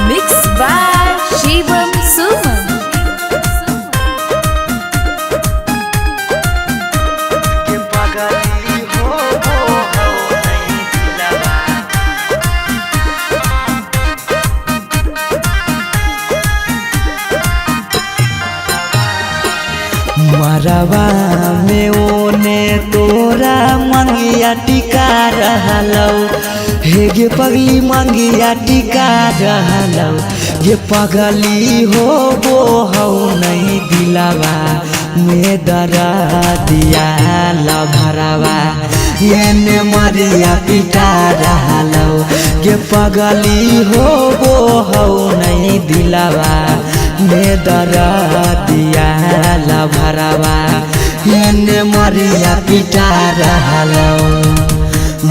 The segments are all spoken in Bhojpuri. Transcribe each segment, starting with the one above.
Mixed by Shivam Suman. मरवा में ओने तोरा मंगिया टिका रहलौ हे गे पगली मंगिया टिका रहलौ ये पगली हो वो हौ नहीं दिलावा में दरा दिया लभरावा ये मरिया पिटा रहलौ ये पगली हो वो हौ नहीं दिलावा में दरा दिया लभरावा ये मरिया पिटा रहलौ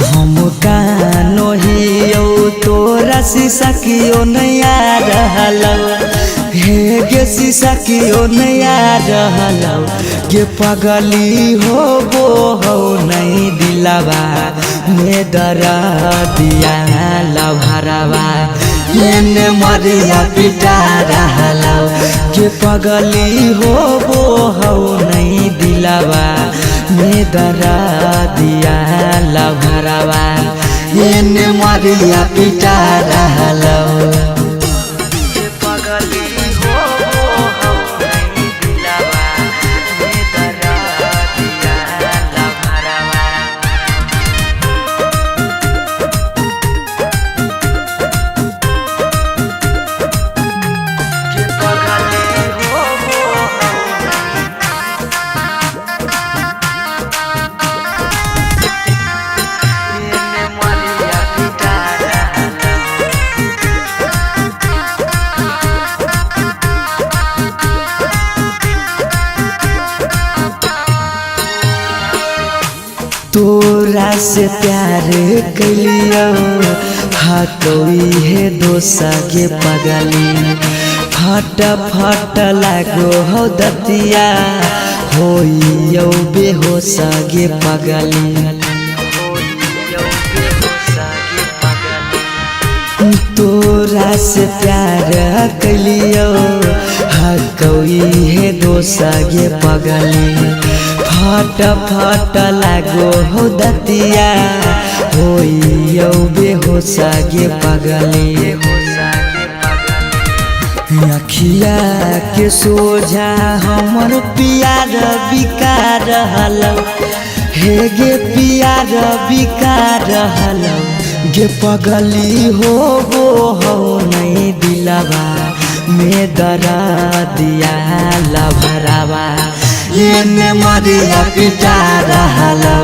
हम कानो हियो तोरा शीशा कियो नया रहलौ हे गे शीशा कियो नया रहलौ ये पगली हो वो हो नहीं दिलावा में दरा दिया लभरावा ये मरिया पिटा रहलौ ये पगली हो वो हो नहीं दिलावा में दरा दिया लभरावा ये मरिया पिटा रहलौ तोरा से प्यार कलियो हटोई है दोसा के पगली फट फट लागो हो दतिया होइयो बेहोश गे पगली तोरा से प्यार कलियो हटोई है दोसा के पगली फट फट लागो हो दतिया होइयो बेहोश गे पगली अखिया के सोझा हमर प्यार बिकार रहलौ हे गे प्यार बिकार रहलौ गे पगली हो वो हो नहीं दिलावा में दरा दिया लभरावा ये मरिया पिटा रहलौ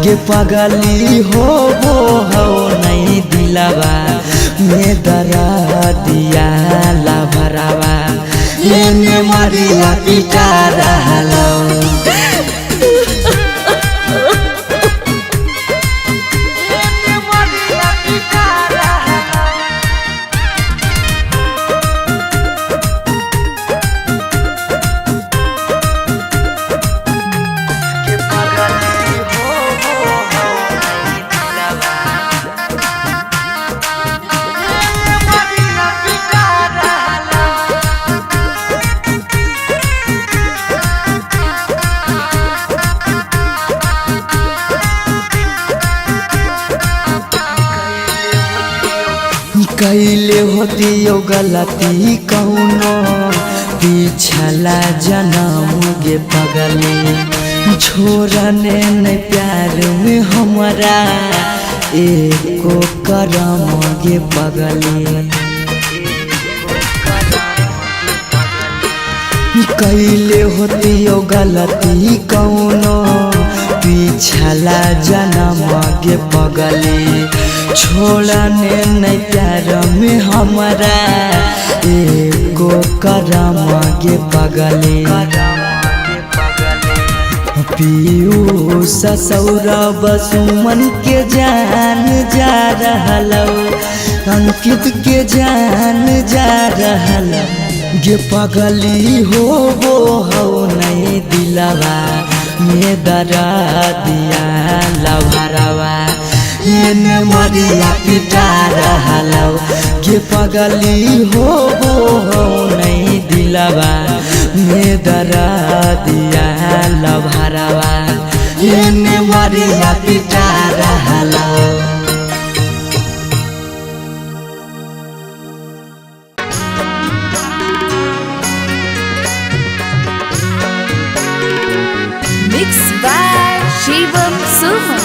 गे पगली हो वो हो नहीं दिलावा में दरा दिया लभरावा ये मरिया पिटा रहलौ कैले होतियो गलती कौनो पिछला जन्म गे पगली छोड़ने न प्यार में हमारा एको करम गे पगली कैले होतियो गलती कौनो पिछला जन्म गे पगली छोड़ने न प्यार में हमारा एको करम गे पगली पीयूष सौरभ सुमन के जान जा रहलौ अंकित के जान जा रहल गे पगली हो नहीं दिलवा में दरा दिया लभरवा एने मरिया पिटा रहल गे पगली हो नहीं दिलवा में दरा दिया लभरवा एने मरिया पिटा रहल। Mixed by Shivam Suman.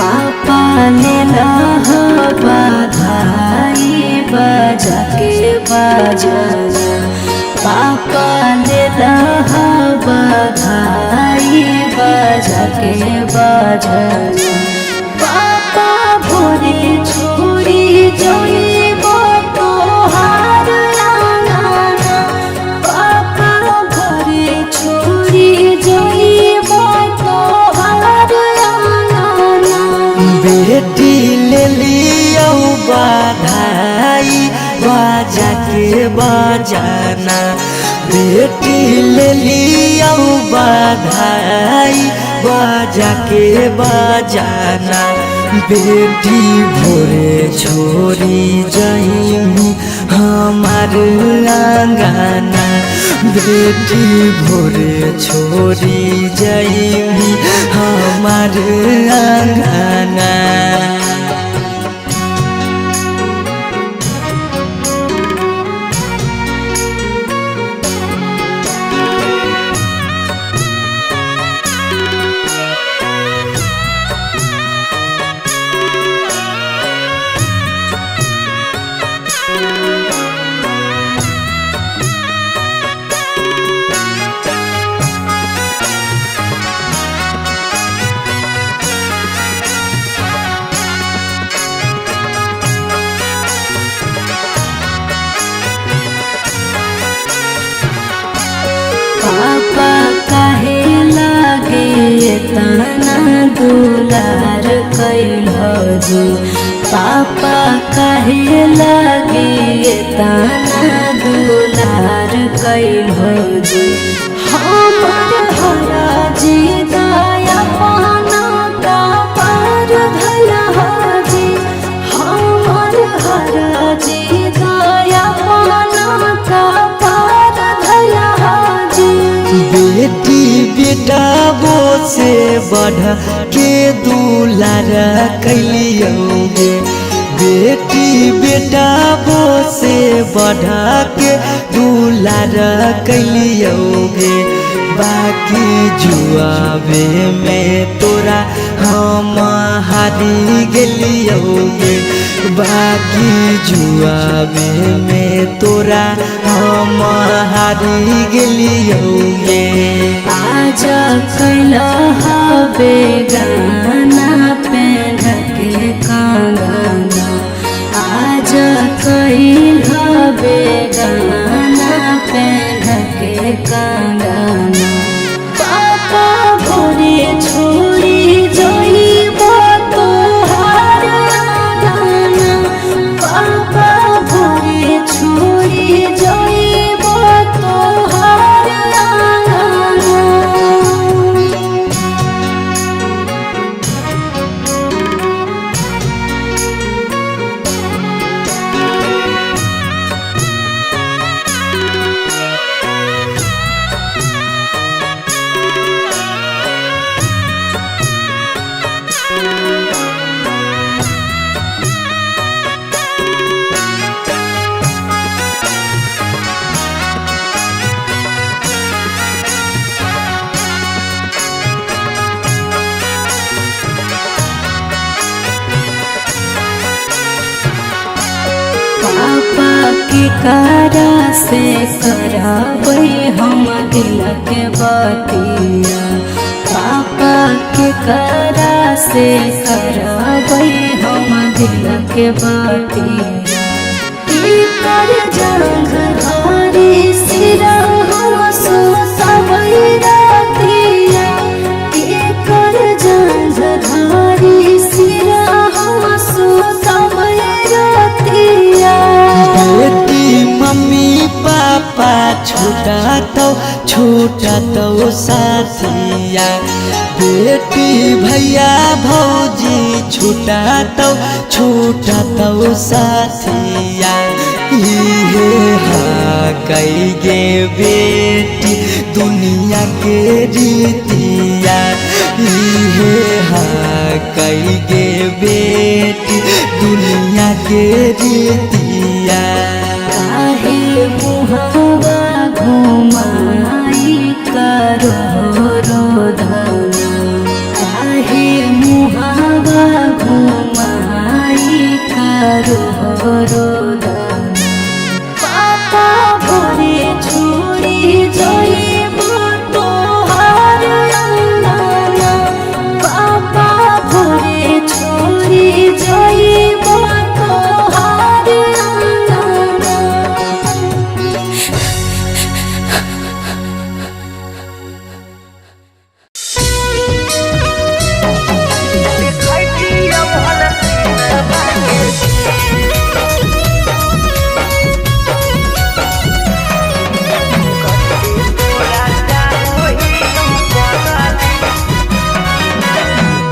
पापा ने बधाई बजा के बजाना, पापा ने बधाई बजा के बजाना। पापा भोरे छोड़ी जाइबो तोहार आंगना, पापा भोरे छोड़ी जाइबो तोहार आंगना। बेटी ले लियो बधाई बजा के बजाना, बेटी ले लियो बधाई बजा के बजाना। बेटी भोरे छोड़ी जाइमी हमार आंगना, बेटी भोरे छोड़ी जाइमी हमार आंगना। पापा काहे लागे तना दुलार कैलो जी, पापा काहे लागे तना दुलार कैलो जी। हमर हरा जी दया पाना का पार धला जी, हमर हरा जी दया पाना का पार धला जी। बेटी बेटा वो से बढ़ के दुलार कैलियोगे, बेटी बेटा वो से बढ़ के दुलार कैलियोगे। बाकी जुआवे में तोरा हम हारी गेलियोगे, बाकी जुआवे में तोरा हम हारी गेलियोगे। आज कैला हवे गाना पहन के कंगना, आज कैल हवे गाना पहन के कंगना। पापा भोरे छोड़ी जाइबो तोहार आंगना, पापा भोरे छोड़ी जाइबो तोहार आंगना। पापा की कारा से करा हम दिल के बतिया पापा के करा से करबै हम दिल के बतिया कर जंग धारी सिरा हम सुतबै रातिया कर जंग धारी सिरा हम सुतबै रातिया बेटी मम्मी पापा छूटा तो साथिया बेटी भैया भौजी छूटा तो साथिया इहे हाँ कई गे बेटी दुनिया के रीतिया इहे हाँ कई गे बेटी दुनिया के रीतिया काहे मुहावा घुमाई करो रोदना काहे मुहावा घुमाई करो रोदना पापा भोरे छोड़ी जाइब तोहार अंगना पापा भोरे छोड़ी जाइब तोहार अंगना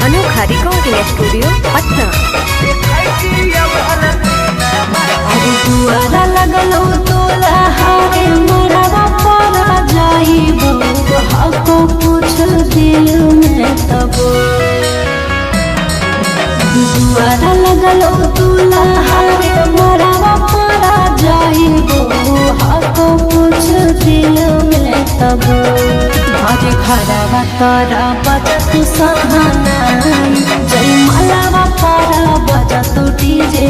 अनोखा रिकॉर्डिंग स्टूडियो पटना। अरे दुआरा लगलो तोला हारे मरवा परा जाइबो हको कुछ दिल में तबो दुआरा लगलो तोला हारे मरवा परा जाइबो हको कुछ दिल में तबो आज खराबा तारा बजत सहानाई जय मलावा पारा बजत डीजे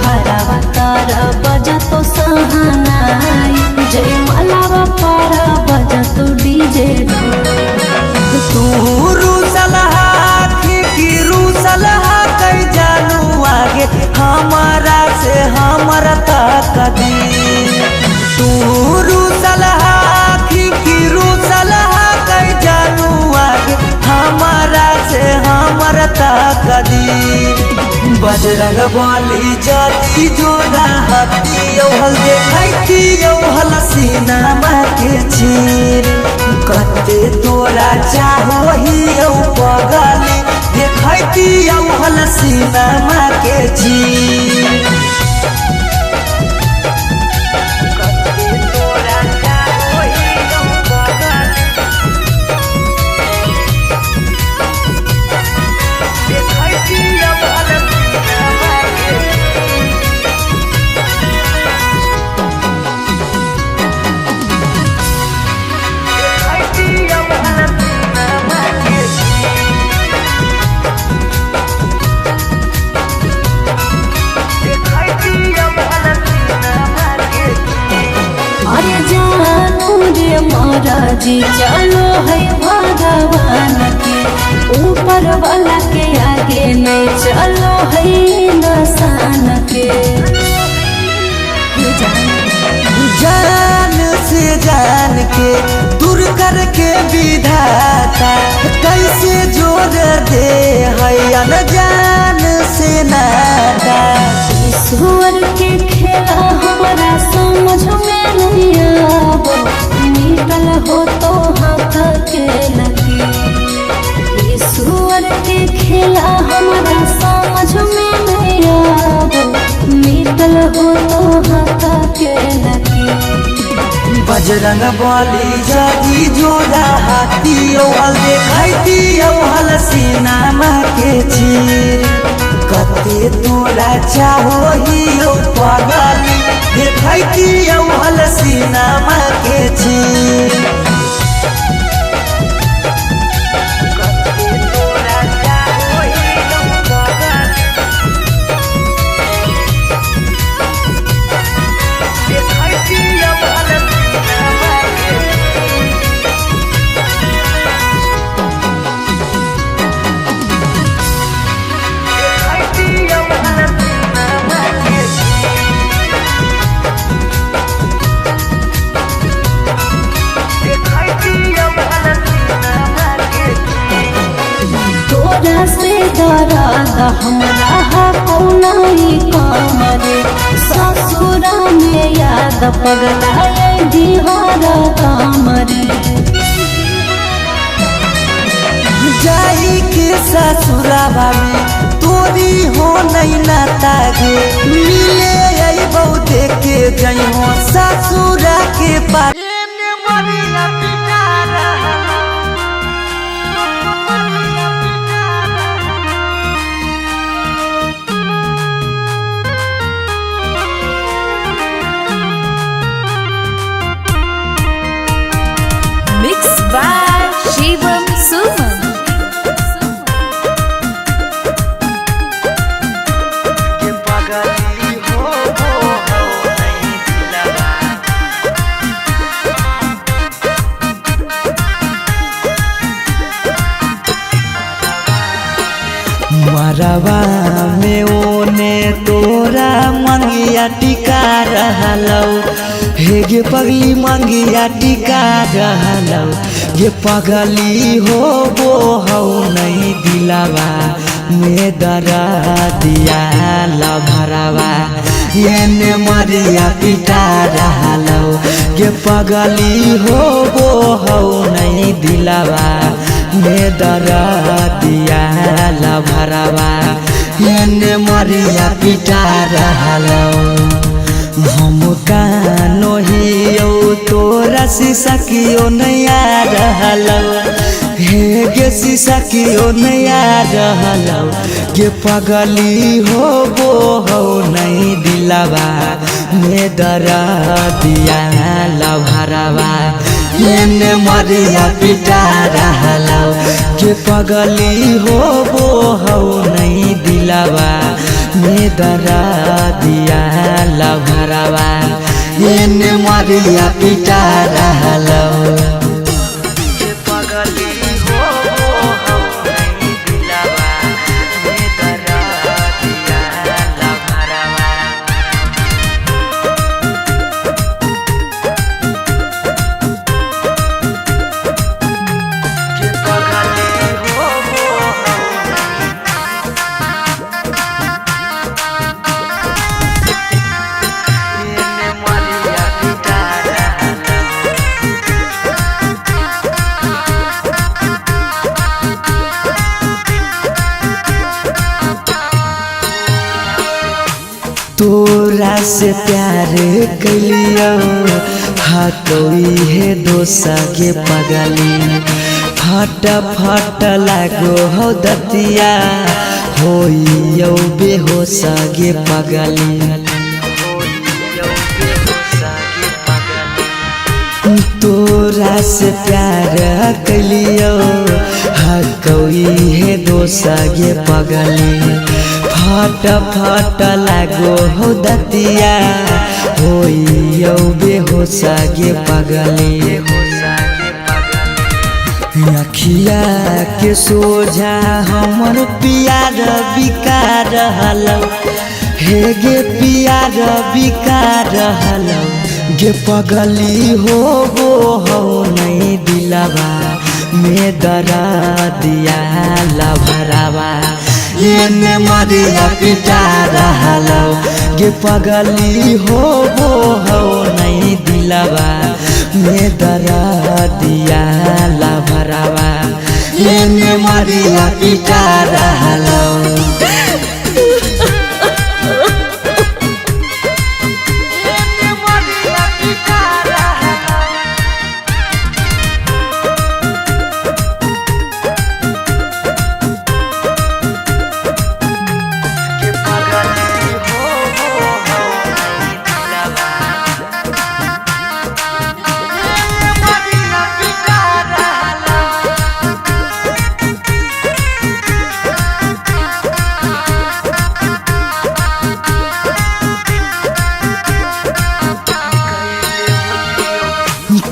खराबा तारा बजत सहानाई जय मलावा पारा बजत डीजे तू रूसलहा की रूसलहा कई जानू आगे हमारा से हमारा तकदी तू रूसलहा की रूसलहा कई जानू आगे हमारा से हमारा तकदी बजरंग बली जाती जोड़ा हती हल देखती हल सीनामा के चीर कते तोरा चाहो ही पगली देखती हल सीनामा के चीर अरे जानू रे महाराजी चलो है भगवान के ऊपर वाला के आगे नहीं चलो है नसान के जान से जान के दूर करके विधाता कैसे जोड़ दे है अनजान से नाता ईश्वर के खेला हमारा समझ में नहीं आवो निकल हो तो हाथ के लगी ईश्वर के खेला हमारा समझ में नहीं आवो निकल हो तो हाथ के लगी बजरंग बली जाती जोड़ा हाथी हल देखती हल सीनामा के चीर कते तोरा चाहो ही पगली देखती हल सीनामा के चीर तोहरा से दर्द हमरा कौनाई कमरे ससुरा में याद पगलाए दिहर कमरे जाई के ससुराबा में तोरी हो नहीं नाता गे मिले आई बहु देखे जई हो ससुरा के पास मिक्स बाय शिवम सुमन। मरवा में ओने तोरा मंगिया टिका रहलौ हे गे पगली मंगिया टिका रहलौ ये पगली हो वो हौ नहीं दिलावा में दरा दिया लभरावा ये मरिया पिटा रहलौ ये पगली हो वो हौ नहीं दिलावा में दरा दिया लभरावा ये मरिया पिटा रहलौ हम कानो हियो तोरा शीशा कियो नया रहलौ हे गे शीशा कियो नया रहलौ गे पगली हो वो हो नहीं दिलावा में दरा दिया लभरावा ये मरिया पिटा रहलौ गे पगली हो वो हो नहीं दिलावा में दरा दिया लभरावा ये मरिया पिटा रहलौ तोरा से प्यार कलियो हटोई है दोसा के पगली फट फट लागो हो दतिया होइयो बेहोश गे पगली तोरा से प्यार कलियो हटोई है दोसा गे पगली फट फट लागो हो दतिया होइयो बेहोश गे पगली अखिया के सोझा हमर पियार बिका रहलौ हे गे पियार बिका रहलौ गे पगली हो वो हो नहीं दिलावा में दरा दिया लभरावा ये मरिया पिटा रहलौ गे पगली हो वो हो नहीं दिलावा में दरा दिया लभरावा ये मरिया पिटा रहलौ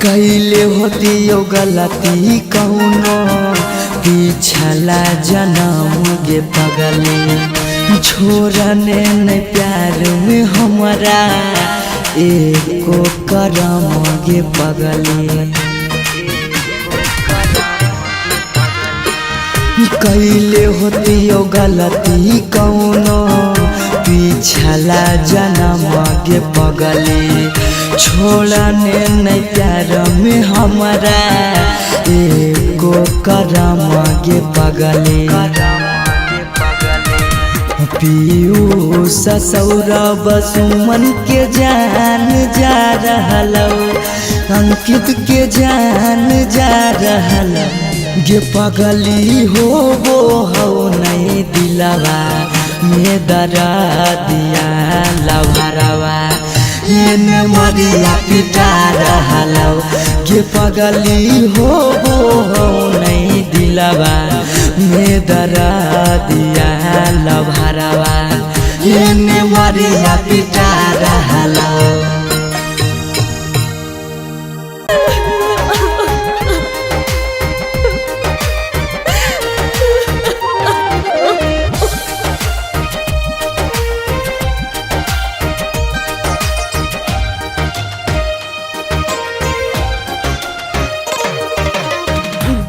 कैले होती यो गलती कौनो पिछला जन्म गे पगली छोड़ने न प्यार में हमारा एको करम गे पगली कैले होती हो गलती कौनो पिछला जन्म गे पगली छोड़ने नहीं प्यार में हमारा एको करम गे पगली पीयूष सौरभ सुमन के जान जा रहलो अंकित के जान जा रहलो गे पगली हो नहीं दिलवा में दरा दिया लवरवा ये मरिया पिटा रहलो गे पगली हो नहीं दिलवा में दरा दिया लवरवा ये मरिया पिटा रहलो।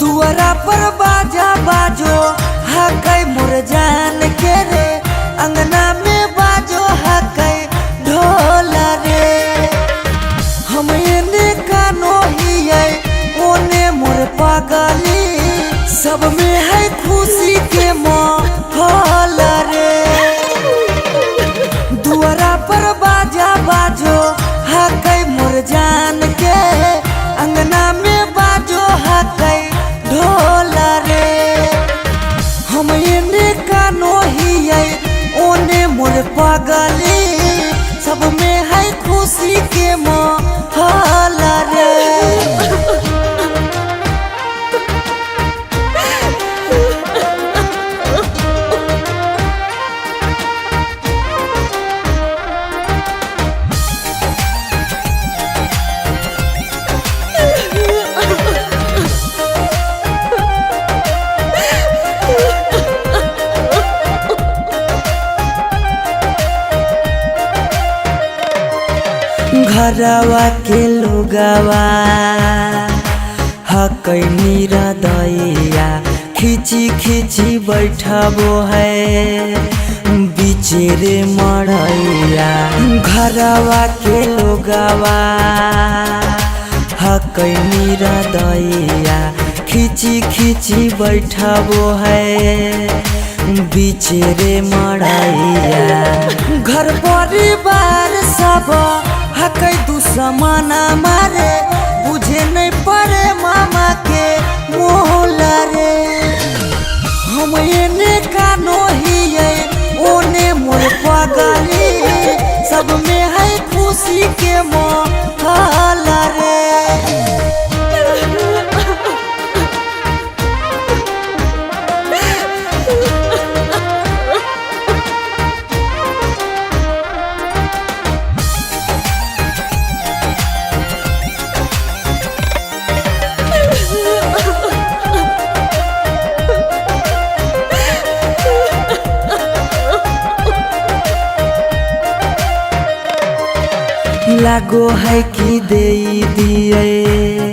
दुआरा पर बाजा बाजो हकै मोर जान के रे अंगना में बाजो हकै ढोल रे हम एने कानो हियै ओने मोर पगली सब में है खुशी के माहौल रे दुआरा पर बाजा बाजो हकै मोर जान के अंगना में बाजो हकै ढोल रे हम एने कानो हियै ओने मोर पगली सब में है खुशी के माहौल रे। घरवा के लोगवा हकै निरदैया खिची खिची बैठबो है बिचेरे मड़ैया घरवा के लोगवा हकै निरदैया खिची खिची बैठबो है बिचेरे मड़ैया घर परिवार सब हकै दुश्मन मारे बुझे नहीं पड़े मामा के मोहल रे हम एने कानो हियै ओने मोर पगली सब में है खुशी के माहौल रे। लागो है कि दे दिए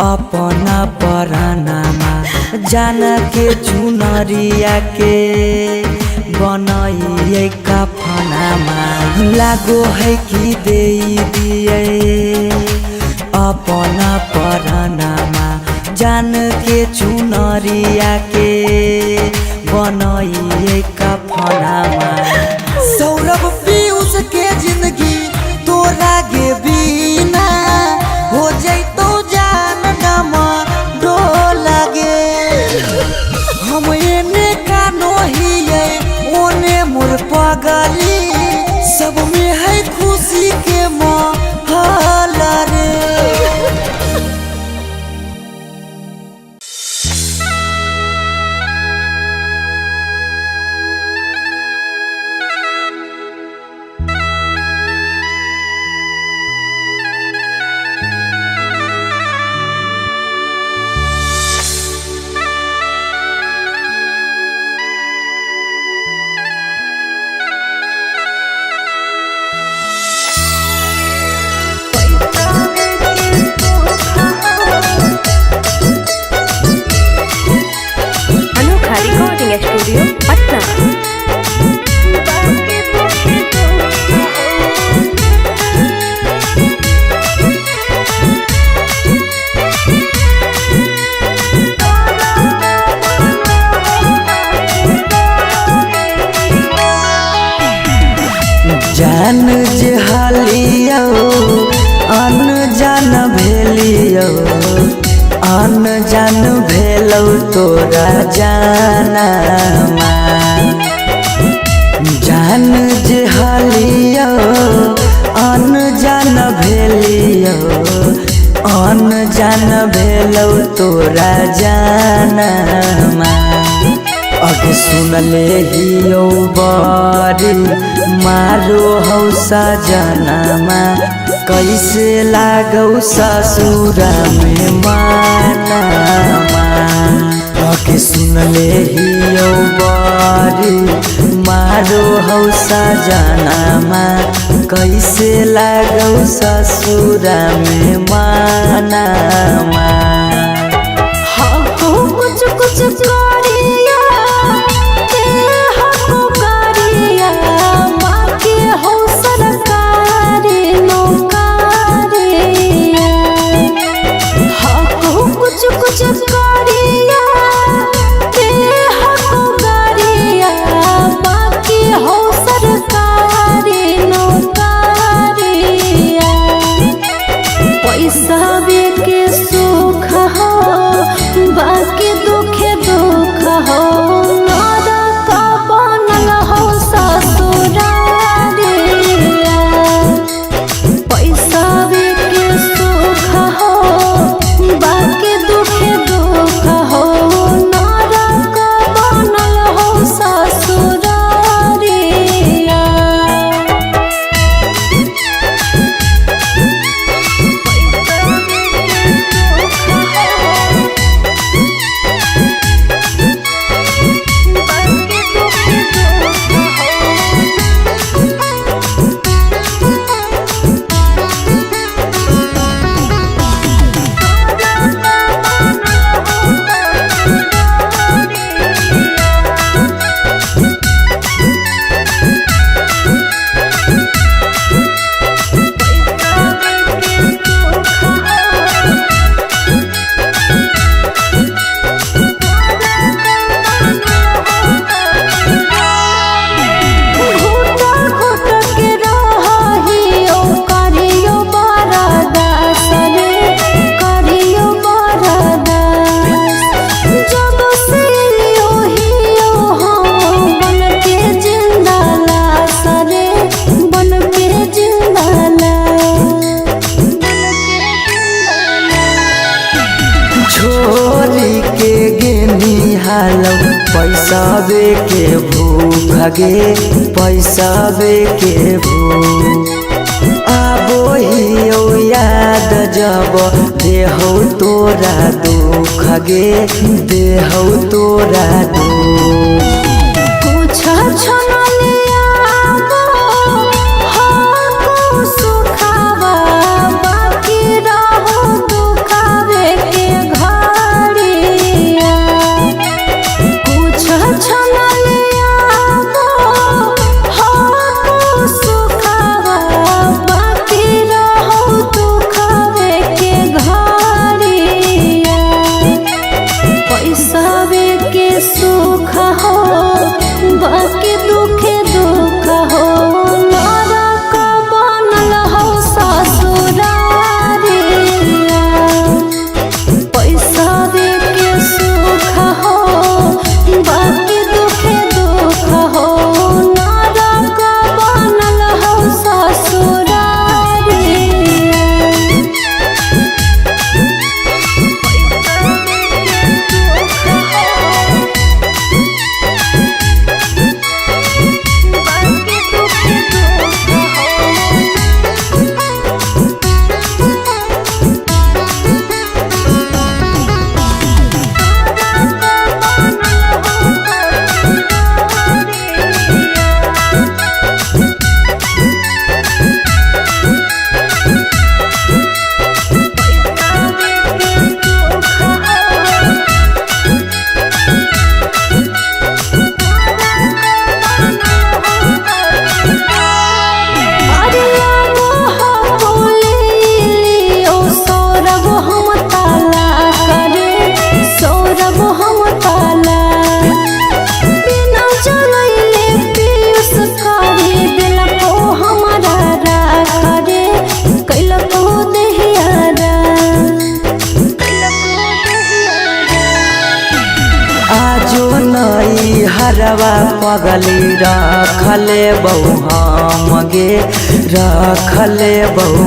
अपना परानामा जान के चुनरिया के बनाइए कफनामा लागो है कि दे दिए अपना परानामा जान के चुनरिया के बनाइए कफनामा सौरभ पीयूष के जिंदगी तोरा गे बिना हो जैतो जान नमा डोल गे हम एने कानो हियै ओने मोर पगली सब में है खुशी के माहौल रे। अन जान भेलौ तोरा जानमा जान जे हलियो अन जान भेलियो अन जान भेलौ तोरा जानमा अगे सुनले हियो बरी मारो हौ सजनमा कैसे लागौ ससुरा में मानमा अगे सुनले हियो बरी मारो हौ सजनमा कैसे लागौ ससुरा में मानमा कुछ कुछ करिया ते हको करिया बाकी हो सरकारी नौकरिया हको कुछ कुछ करिया ते हको करिया बाकी हो सरकारी नौकरिया पैसा के सुख हो बाकी दुखे दुख हो नरक बनल हो ससुरारिया पैसा के सुख हो बाकी दुखे दुख हो नरक बनल हो ससुरारिया छोरी के गेनी हालौ पैसा के भूख गे पैसा के भूख आबो हियो याद जब देहौ तोरा दुख गे देहौ तोरा दुख कुछ छनलिया हको सुखावा बाकी रहो दुखावे के घड़िया कुछ छनलिया हको सुखावा बाकी रहो दुखावे के घड़िया पैसा के सुख घरवा पगली रखले बहु हम गे रखले बहु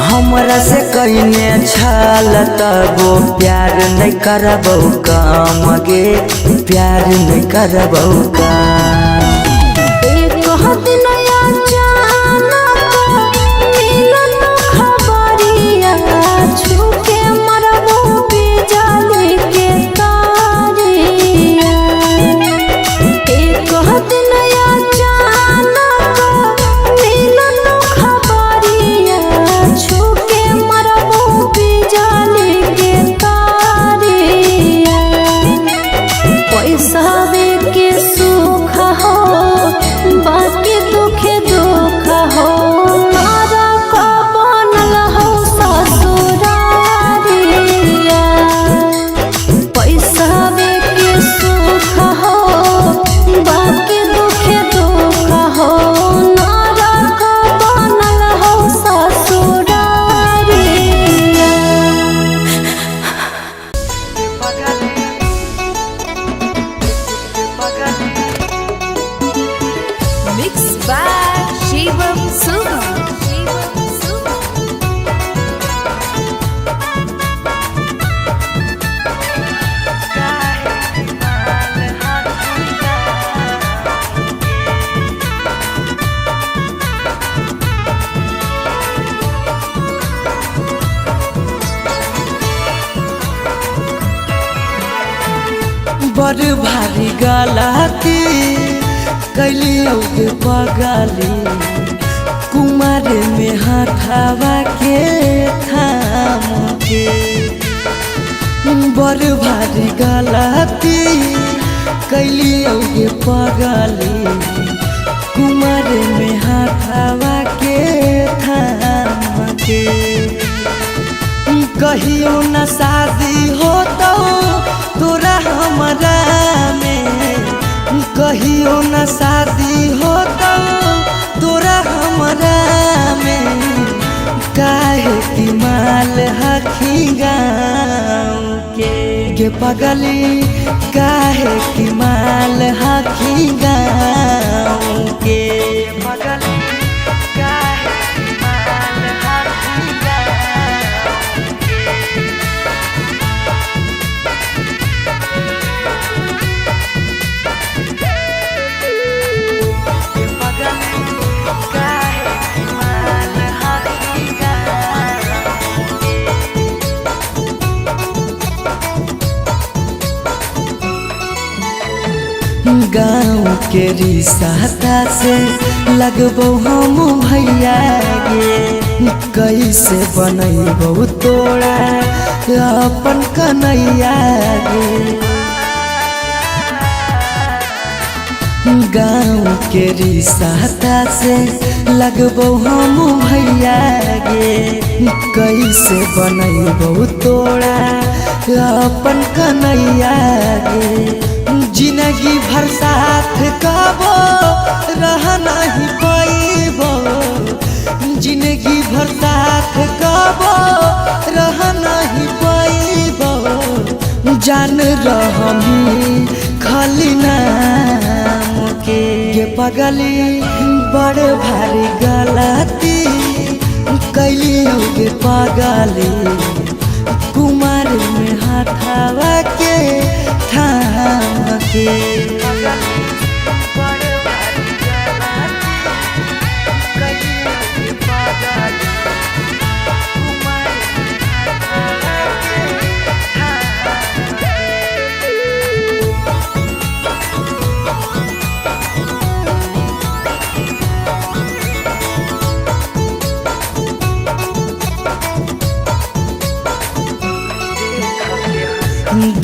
हमरा से कहिने छल तबो प्यार नहीं करबौ काम गे प्यार नहीं करबौ काम Mixed by Shivam Sumam. बड़ भारी गलती कैलियो के पगली कुमार में हाथावा के थाम के बड़ भारी गलती कैलियो के पगली कुमार में हाथावा के थाम के कहियो न शादी हो तो तोरा हमरा में कहियो न शादी हो तो तोरा हमरा में काहे की माल हखी गाँव के पगली काहे की माल हखी गाँव के पगली काहे की माल हखी गाँव के गाँव के रिश्ता से लगबो हम भैया गे कैसे बनैबो तोड़ा अपन कन्हैया गे गाँव के रिश्ता से लगबो हम भैया गे कैसे बनैबो तोड़ा अपन कन्हैया गे जिंदगी भर साथ कबो रह नहीं पाइबो जिंदगी भर साथ कबो रह नहीं पाइबो जान रहमी खाली नाम के पगली बड़ भारी गलती कैलियो गे पगली कुमार में हाथावा के थाम के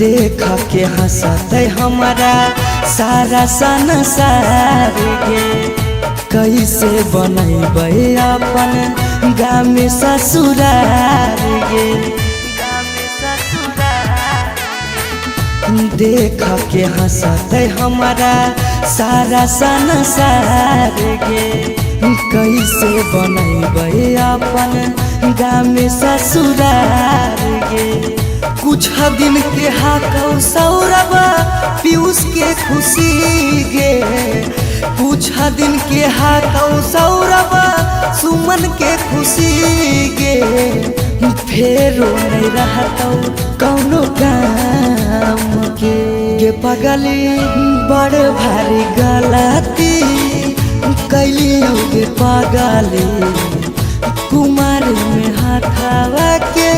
देख के हंसते हमारा सारा संसार गे कैसे बनैबै अपन गाँव में ससुरार गे देख के हंसते हमारा सारा संसार गे कैसे बनैबै अपन गाँव में ससुरार गे कुछ दिन के हाकौ सौरभ पीयूष के खुशी गे, कुछ दिन के हाकौ सौरभ सुमन के खुशी गे, फेरो नहीं रहतौ कौनो काम के पगली बड़ भारी गलती कैली गे पगली, कुमार में हाथवा के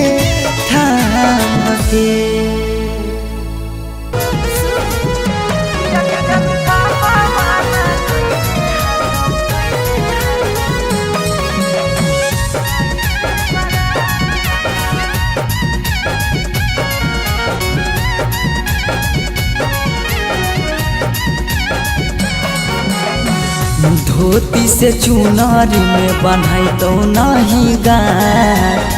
थाम के। धोती से चुनारी में बन्हाई तो नहीं गाठ,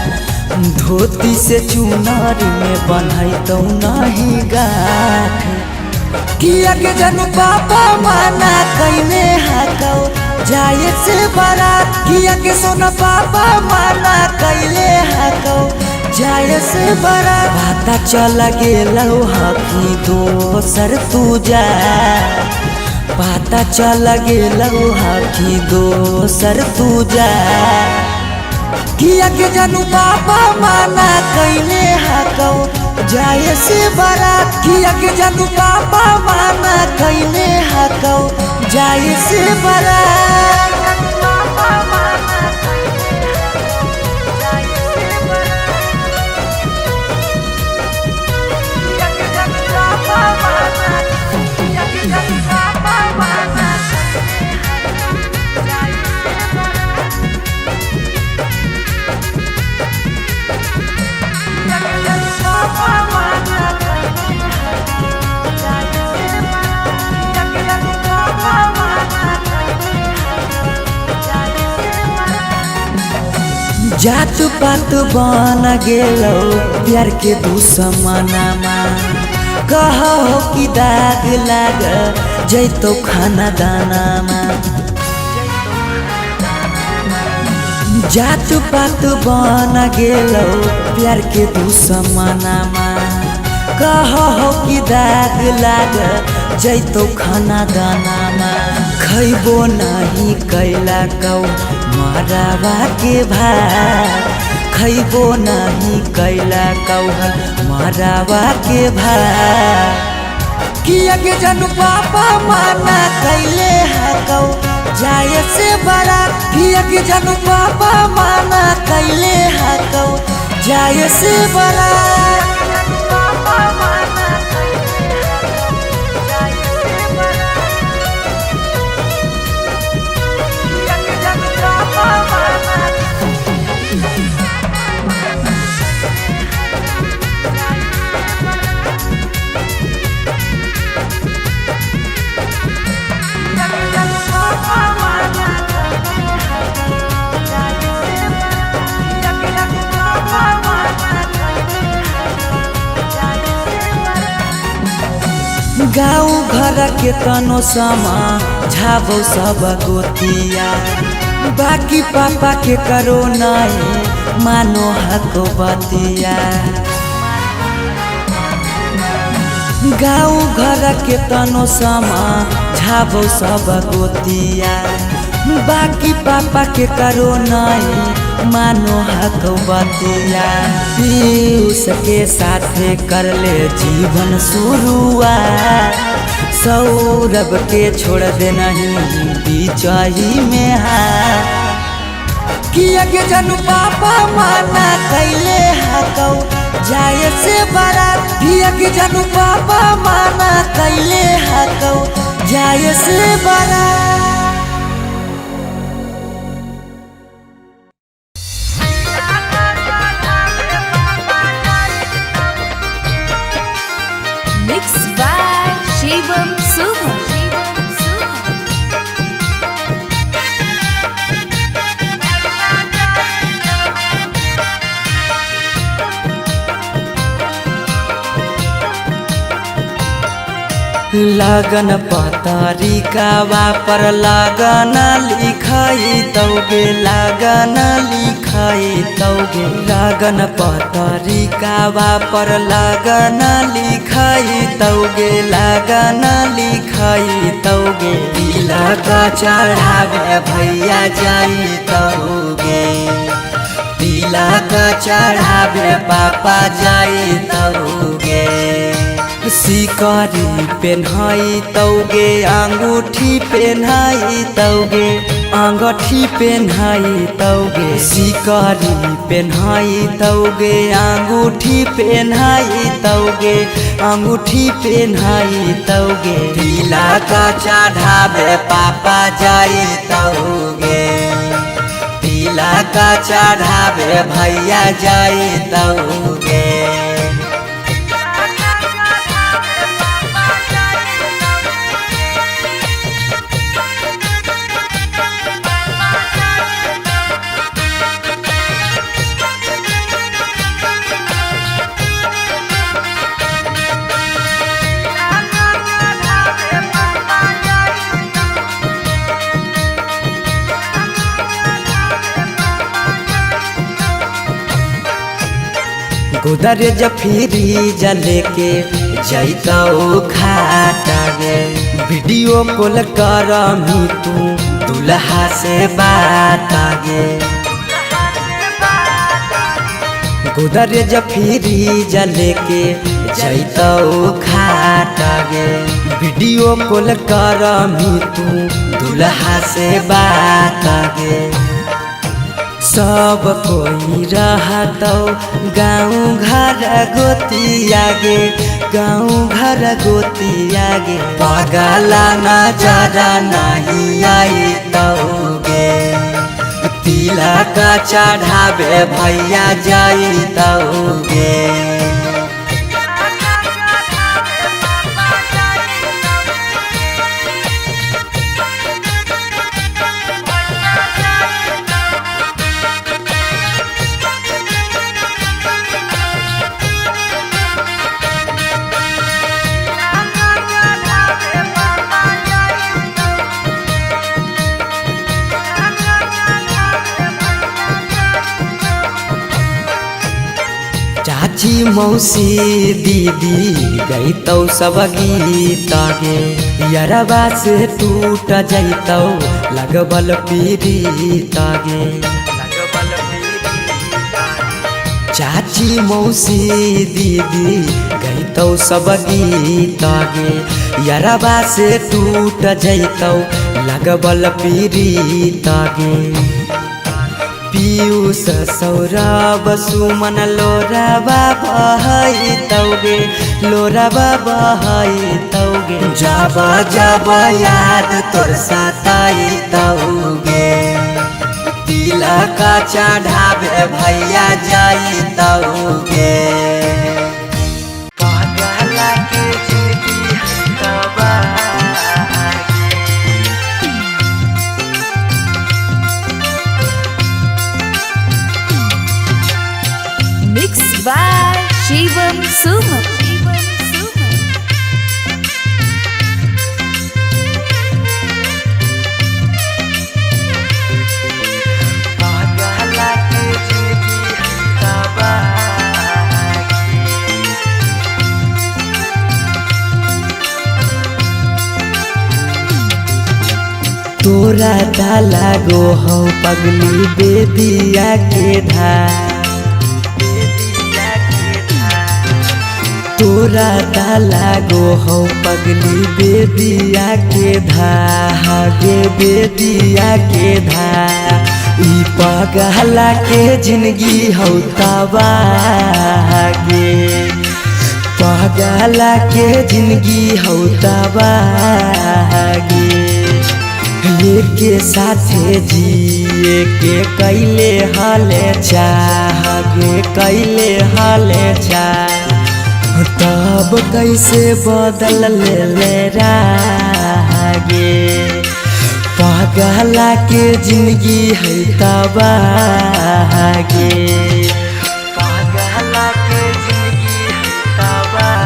धोती से चुनारी में बन्हाई तो नहीं गाठ, किया के जनू पापा माना कैने हाकौ जाए से बारात, किया के सोना पापा माना कैले हाकौ जाए से बारात, पता चल गेलौ हकी दोसर तू जा, पता चल गेलौ हकी दोसर तू जा, किया के जनू पापा माना कैने हाकौ जाए से बारात, किया के जनू पापा माना कैने हाकौ जाए से बारात। जात पात बन गेलौ प्यार के दुश्मनमा, कहो कि दाग लाग जैतो खाना दानामा, जात पात बन गेलौ प्यार के दुश्मनमा, कहो कि दाग लाग जैतो खाना दानामा, खैबो नहीं कैला कौ मरावा के भात, खैबो नहीं कैला कौ मरावा के भात, किया के जनू पापा माना कैले हाकौ जाए से बारात, किया के जनू पापा माना कैले हाकौ जाए से बारात। गाँव घर के तनो समा झाबो सब गोतिया, बाकी पापा के करो नहीं मानो हको बतिया, गाँव घर के तनो समा झाबो सब गोतिया, बाकी पापा के करो नहीं मानो हको बतिया, पीयूष के साथ कर ले जीवन शुरुआत, सौरभ के छोड़ दे नहीं बीचही में हाथ, किया के जनू पापा माना कैले हाकौ जाए से बारात, किया के जनू पापा माना कैले हाकौ जाए से बारात। Mixed by Shivam Suman. लगन पतरिकावा पर लगन लिखाई तौगे लगन लिखाई तौगे लगन पतरिकावा पर लगन लिखाई तौगे लगन लिखाई तौगे तिलक चढ़ावे भैया जाई तौगे तिलक चढ़ावे पापा जाई तौगे सिकरी पेन्हाई तौगे अंगूठी पेन्हाई तौगे अंगूठी पेन्हाई तौगे सिकरी पेन्हाई तौगे अंगूठी पेन्हाई तौगे अंगूठी पेन्हाई तौगे तिलक चढ़ावे पापा जाई तौगे तिलक चढ़ावे भैया जाई तौगे गोदरेज फ्रिज लेके जैतौ खाटा गे वीडियो कॉल करमी तू दुल्हा से बात गे गोदरेज फ्रिज लेके जैतौ खाटा गे वीडियो कॉल करमी तू दुल्हा से बात गे सब कोई रहतौ गाँव घर गोतियागे गाँव घर गोतियागे पगला नजरा नहीं आई तौगे तिलक चढ़ावे भैया जाई तौगे चाची मौसी दीदी गईतौ सब गीत गे यरबा से टूट जैतौ लगबल पीड़ित गे चाची मौसी दीदी गईतौ सब गीत गे यरबा से टूट जैतौ लगबल पीड़ित गे पीयूष सौरभ सुमन लोराबा बहाई तौगे लोराबा बहाई तौगे जब जब याद तोर सताई तौगे तिलक चढ़ावे भैया जाई तौगे पगला के जिंदगी हटवा Mixed by Shivam Suman. तोरा डाला गो हो पगली बेदिया के धार तोरा डाला गो हो पगली बेदिया के धागे बेदिया के धा ई पगला के जिंदगी हो तबागे पगला के जिंदगी हो तबागे के साथे जिए के कैले हाले चाहगे कैले हाले चाह तब कैसे बदल ले रागे पगला के जिंदगी है तबागे पगला के जिंदगी है तबागे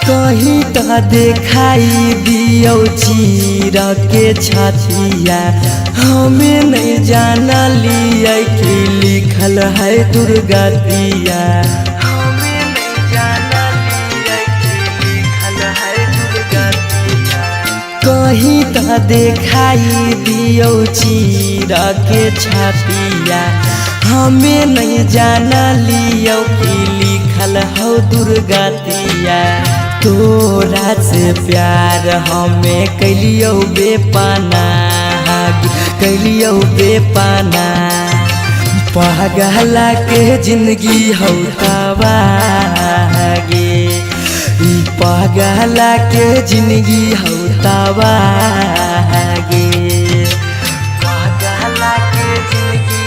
कहीं तो देखाई दियो चीर के छतिया हमें नहीं जाना लिया कि लिखल है दुर्गतिया हमें नहीं जाना लिया कि लिखल है दुर्गतिया कहीं तो देखाई दियो चीर के छतिया हमें नहीं जाना लियो कि लिखल हो दुर्गतिया तोरा से प्यार हमें कैलियो बेपाना कैलियो बेपाना पगला के जिंदगी हो तबागे पगला के जिंदगी हो तबागे पगला के जिंदगी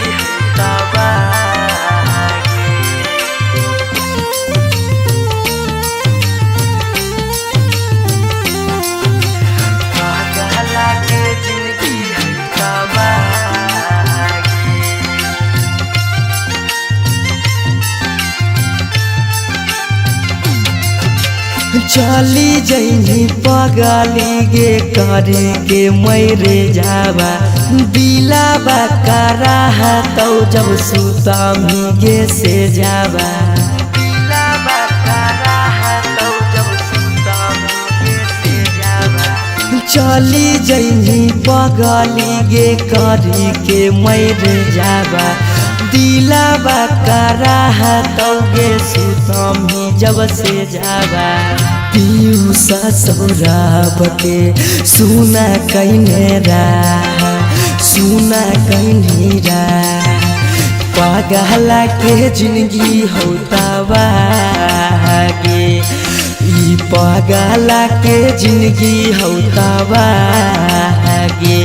हो तबागे चली जैनी पगली गे करे के मैरे जावा दिलाबा करा तो जब सुतमी गे से जावा दिलाबा करा तो जब सुतमी गे से जावा चली जैनी पगली गे करे के मैरे जावा दिलाबा करा तो गे सुतमी जब से जावा पीयूषा सौरभ के सुना कहने सुना कहने पगला के जिंदगी हो तबागे पगला के जिंदगी हो तबागे।